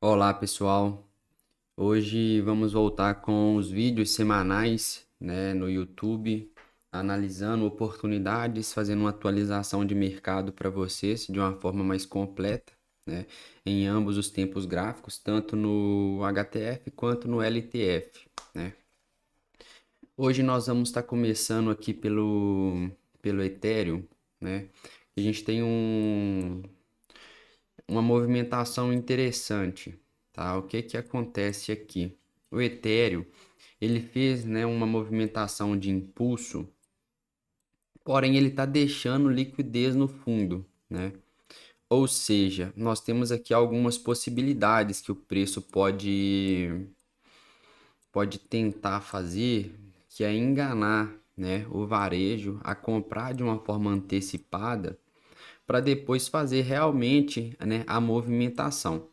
Olá pessoal, hoje vamos voltar com os vídeos semanais, no YouTube, analisando oportunidades, fazendo uma atualização de mercado para vocês de uma forma mais completa, né, em ambos os tempos gráficos, tanto no HTF quanto no LTF, né. Hoje nós vamos estar começando aqui pelo Ethereum, né. A gente tem uma movimentação interessante, tá? O que que acontece aqui? O Ethereum, ele fez, né, uma movimentação de impulso, porém ele está deixando liquidez no fundo, né? Ou seja, nós temos aqui algumas possibilidades que o preço pode tentar fazer, que é enganar, né, o varejo a comprar de uma forma antecipada para depois fazer realmente, né, a movimentação.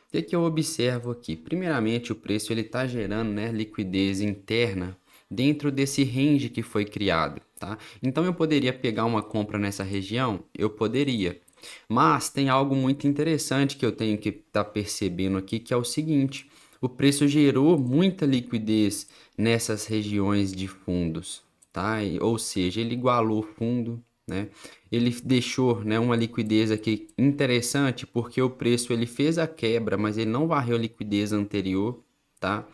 O que que eu observo aqui? Primeiramente, o preço ele está gerando, né, liquidez interna dentro desse range que foi criado, tá? Então eu poderia pegar uma compra nessa região? Eu poderia. Mas tem algo muito interessante que eu tenho que estar percebendo aqui, que é o seguinte: o preço gerou muita liquidez nessas regiões de fundos, tá? Ou seja, ele igualou o fundo, né? Ele deixou, né, uma liquidez aqui interessante porque o preço ele fez a quebra, mas ele não varreu a liquidez anterior, tá?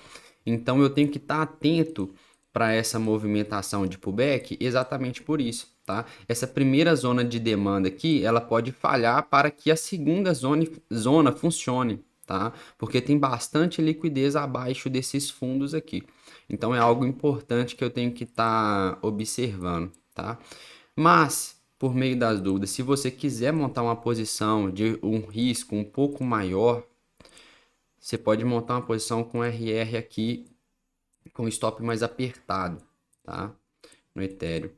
Então eu tenho que estar atento para essa movimentação de pullback exatamente por isso, tá? Essa primeira zona de demanda aqui, ela pode falhar para que a segunda zona funcione, tá? Porque tem bastante liquidez abaixo desses fundos aqui. Então é algo importante que eu tenho que estar observando, tá? Mas, por meio das dúvidas, se você quiser montar uma posição de um risco um pouco maior, você pode montar uma posição com RR aqui, com stop mais apertado, tá? No Ethereum.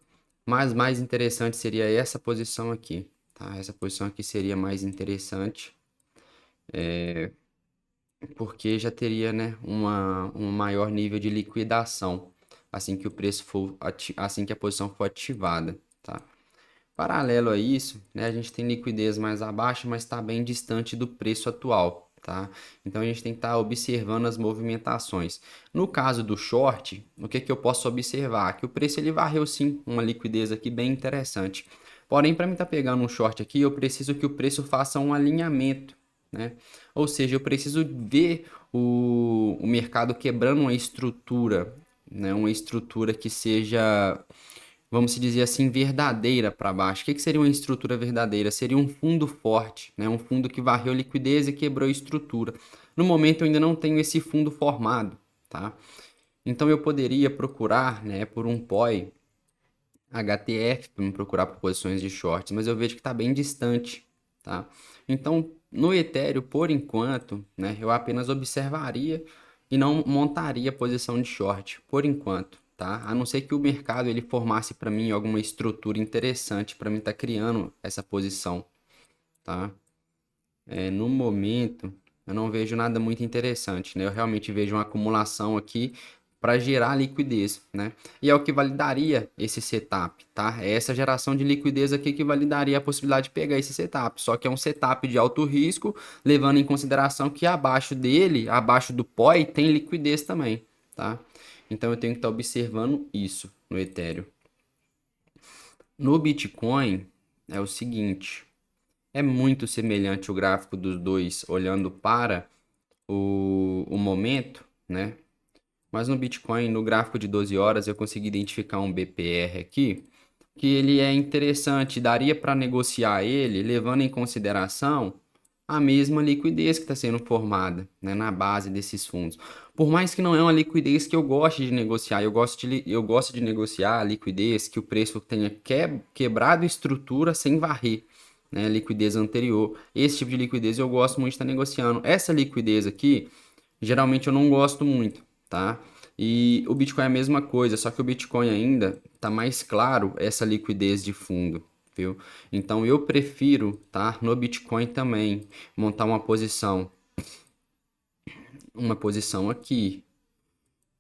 Mas mais interessante seria essa posição aqui, tá? Essa posição aqui seria mais interessante, porque já teria, né, um maior nível de liquidação assim que o preço for, assim que a posição for ativada, tá? Paralelo a isso, né, a gente tem liquidez mais abaixo, mas está bem distante do preço atual, tá? Então a gente tem que estar observando as movimentações. No caso do short, o que que eu posso observar? Que o preço ele varreu sim uma liquidez aqui bem interessante. Porém, para mim estar pegando um short aqui, eu preciso que o preço faça um alinhamento, né? Ou seja, eu preciso ver o mercado quebrando uma estrutura, né? Uma estrutura que seja, vamos dizer assim, verdadeira para baixo. O que que seria uma estrutura verdadeira? Seria um fundo forte, né? Um fundo que varreu liquidez e quebrou a estrutura. No momento eu ainda não tenho esse fundo formado, tá? Então eu poderia procurar, né, por um POI HTF para me procurar por posições de shorts, mas eu vejo que está bem distante, tá? Então, no Ethereum, por enquanto, né, eu apenas observaria e não montaria posição de short, por enquanto, tá? A não ser que o mercado ele formasse para mim alguma estrutura interessante para mim estar criando essa posição, tá? No momento, eu não vejo nada muito interessante, né? Eu realmente vejo uma acumulação aqui para gerar liquidez, né? E é o que validaria esse setup, tá? É essa geração de liquidez aqui que validaria a possibilidade de pegar esse setup. Só que é um setup de alto risco, levando em consideração que abaixo dele, abaixo do POI, tem liquidez também, tá? Então eu tenho que estar observando isso no Ethereum. No Bitcoin é o seguinte, é muito semelhante o gráfico dos dois olhando para o momento, né? Mas no Bitcoin, no gráfico de 12 horas, eu consegui identificar um BPR aqui, que ele é interessante, daria para negociar ele, levando em consideração a mesma liquidez que está sendo formada, né, na base desses fundos. Por mais que não é uma liquidez que eu goste de negociar, eu gosto de negociar a liquidez que o preço tenha quebrado estrutura sem varrer, né, liquidez anterior. Esse tipo de liquidez eu gosto muito de estar negociando. Essa liquidez aqui, geralmente eu não gosto muito, tá? E o Bitcoin é a mesma coisa, só que o Bitcoin ainda tá mais claro essa liquidez de fundo, viu? Então eu prefiro, tá? No Bitcoin também montar uma posição aqui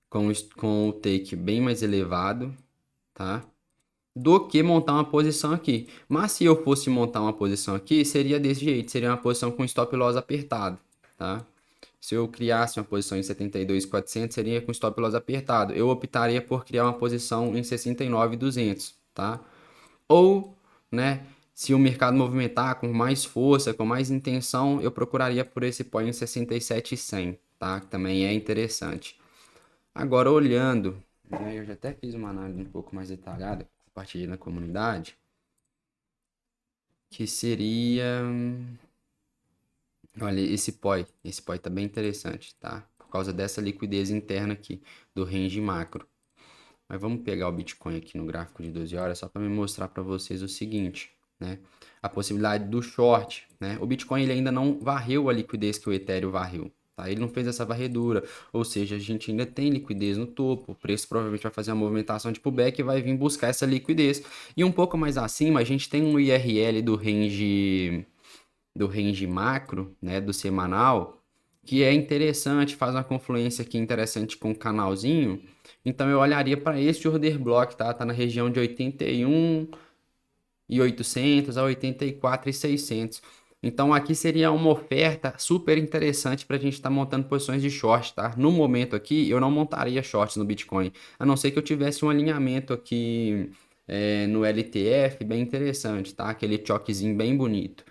com o take bem mais elevado, tá? Do que montar uma posição aqui. Mas se eu fosse montar uma posição aqui, seria desse jeito, seria uma posição com stop loss apertado, tá? se eu criasse uma posição em 72.400, seria com stop loss apertado. Eu optaria por criar uma posição em 69.200, tá? Ou, né, se o mercado movimentar com mais força, com mais intenção, eu procuraria por esse point em 67.100, tá? Que também é interessante. Agora, olhando, né, eu já até fiz uma análise um pouco mais detalhada, compartilhei na comunidade, que seria, olha, esse POI tá bem interessante, tá? Por causa dessa liquidez interna aqui do range macro. Mas vamos pegar o Bitcoin aqui no gráfico de 12 horas só para me mostrar para vocês o seguinte, né? A possibilidade do short, né? O Bitcoin ele ainda não varreu a liquidez que o Ethereum varreu, tá? Ele não fez essa varredura, ou seja, a gente ainda tem liquidez no topo. O preço provavelmente vai fazer uma movimentação de pullback e vai vir buscar essa liquidez. E um pouco mais acima, a gente tem um IRL do range macro, né, do semanal, que é interessante, faz uma confluência aqui interessante com o canalzinho. Então eu olharia para esse order block, tá? Tá na região de 81.800 a 84.600. Então aqui seria uma oferta super interessante para a gente estar montando posições de short, tá? No momento aqui eu não montaria shorts no Bitcoin, a não ser que eu tivesse um alinhamento aqui no LTF bem interessante, tá? Aquele choquezinho bem bonito.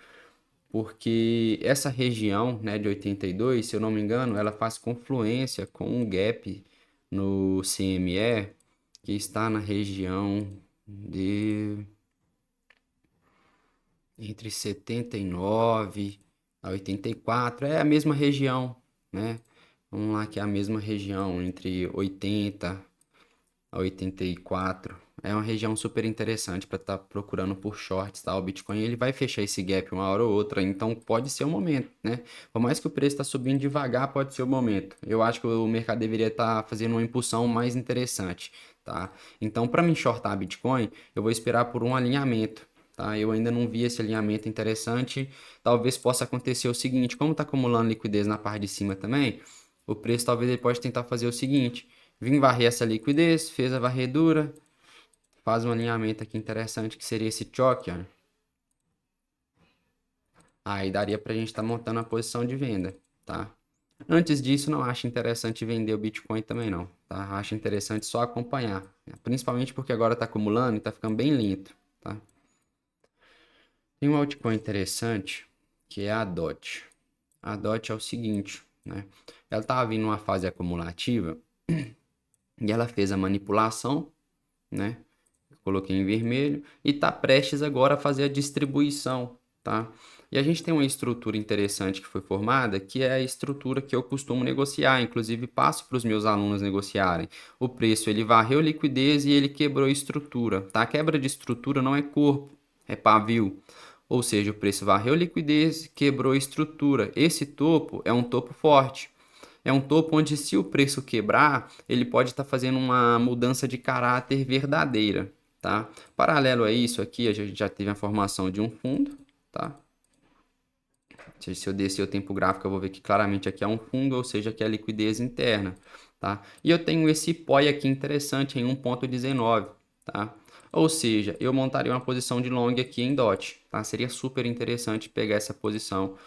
Porque essa região, né, de 82, se eu não me engano, ela faz confluência com um gap no CME que está na região de entre 79 a 84, é a mesma região, né? Vamos lá que é a mesma região entre 80 a 84. É uma região super interessante para estar procurando por shorts, tá? O Bitcoin ele vai fechar esse gap uma hora ou outra, então pode ser o momento, né? Por mais que o preço está subindo devagar, pode ser o momento. Eu acho que o mercado deveria estar fazendo uma impulsão mais interessante, tá? Então, para me shortar Bitcoin, eu vou esperar por um alinhamento. Tá? Eu ainda não vi esse alinhamento interessante. Talvez possa acontecer o seguinte: como está acumulando liquidez na parte de cima também, o preço talvez ele pode tentar fazer o seguinte: vim varrer essa liquidez, fez a varredura, faz um alinhamento aqui interessante que seria esse choque, ó. Aí daria pra gente estar montando a posição de venda, tá? Antes disso, não acho interessante vender o Bitcoin também não, tá? Acho interessante só acompanhar, né? Principalmente porque agora está acumulando e está ficando bem lento, tá? Tem um altcoin interessante que é a DOT. A DOT é o seguinte, né? Ela estava vindo numa fase acumulativa e ela fez a manipulação, né? Coloquei em vermelho e está prestes agora a fazer a distribuição, tá? E a gente tem uma estrutura interessante que foi formada, que é a estrutura que eu costumo negociar, inclusive passo para os meus alunos negociarem. O preço ele varreu liquidez e ele quebrou a estrutura, tá? A quebra de estrutura não é corpo, é pavio. Ou seja, o preço varreu liquidez, quebrou a estrutura. Esse topo é um topo forte. É um topo onde, se o preço quebrar, ele pode estar fazendo uma mudança de caráter verdadeira, tá? Paralelo a isso, aqui a gente já teve a formação de um fundo, tá? Se eu descer o tempo gráfico, eu vou ver que claramente aqui é um fundo, ou seja, aqui é a liquidez interna, tá? E eu tenho esse POI aqui interessante em 1.19, tá? Ou seja, eu montaria uma posição de long aqui em DOT, tá? Seria super interessante pegar essa posição.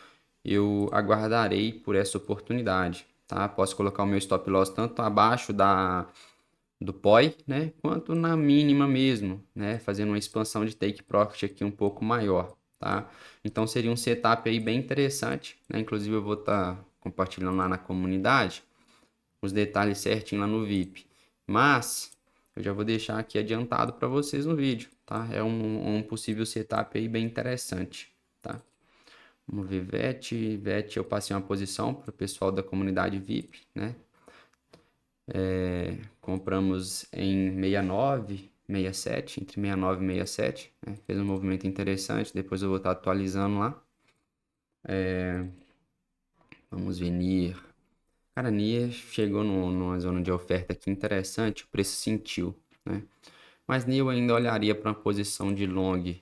Eu aguardarei por essa oportunidade, tá? Posso colocar o meu stop loss tanto abaixo do POI, né? Quanto na mínima mesmo, né? Fazendo uma expansão de take profit aqui um pouco maior, tá? Então seria um setup aí bem interessante, né? Inclusive eu vou estar compartilhando lá na comunidade os detalhes certinho lá no VIP. Mas eu já vou deixar aqui adiantado para vocês no vídeo, tá? É um possível setup aí bem interessante, tá? Vamos ver VET. VET eu passei uma posição para o pessoal da comunidade VIP, né? Compramos em 69, 67, entre 69 e 67, né? Fez um movimento interessante, depois eu vou estar atualizando lá. Vamos ver NIR. Cara, NIR chegou numa zona de oferta aqui interessante, o preço sentiu, né? Mas NIR eu ainda olharia para uma posição de long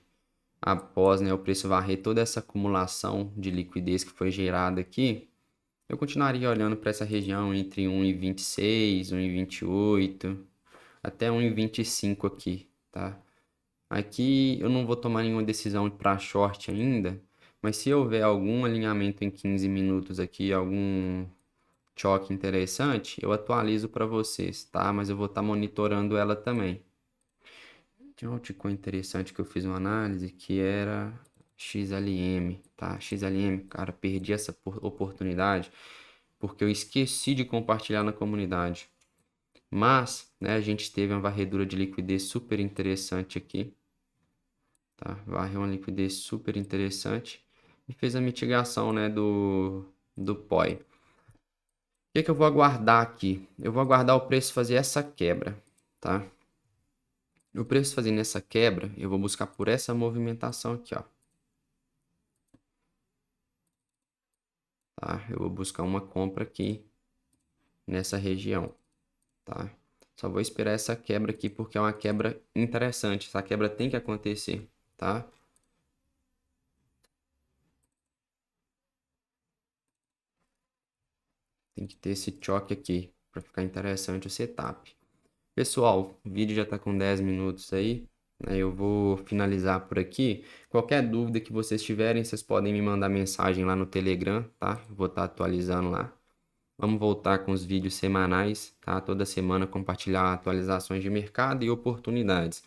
após, né, o preço varrer toda essa acumulação de liquidez que foi gerada aqui. Eu continuaria olhando para essa região entre 1,26, 1,28, até 1,25 aqui, tá? Aqui eu não vou tomar nenhuma decisão para short ainda, mas se houver algum alinhamento em 15 minutos aqui, algum choque interessante, eu atualizo para vocês, tá? Mas eu vou estar monitorando ela também. Tinha um altcoin interessante que eu fiz uma análise que era XLM, tá? XLM, cara, perdi essa oportunidade porque eu esqueci de compartilhar na comunidade. Mas, né, a gente teve uma varredura de liquidez super interessante aqui, tá? Varreu uma liquidez super interessante e fez a mitigação, né, do POI. O que que eu vou aguardar aqui? Eu vou aguardar o preço fazer essa quebra, tá? O preço fazendo essa quebra, eu vou buscar por essa movimentação aqui, ó. Tá? Eu vou buscar uma compra aqui nessa região, tá? Só vou esperar essa quebra aqui porque é uma quebra interessante. Essa quebra tem que acontecer, tá? Tem que ter esse choque aqui para ficar interessante o setup. Pessoal, o vídeo já está com 10 minutos aí, né? Eu vou finalizar por aqui. Qualquer dúvida que vocês tiverem, vocês podem me mandar mensagem lá no Telegram, tá? Vou estar atualizando lá. Vamos voltar com os vídeos semanais, tá? Toda semana compartilhar atualizações de mercado e oportunidades.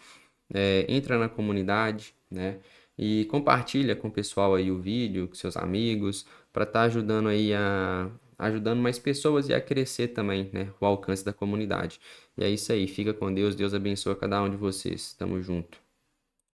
Entra na comunidade, né? E compartilha com o pessoal aí o vídeo, com seus amigos, para estar ajudando aí ajudando mais pessoas e a crescer também, né? O alcance da comunidade. E é isso aí, fica com Deus, Deus abençoe cada um de vocês. Tamo junto.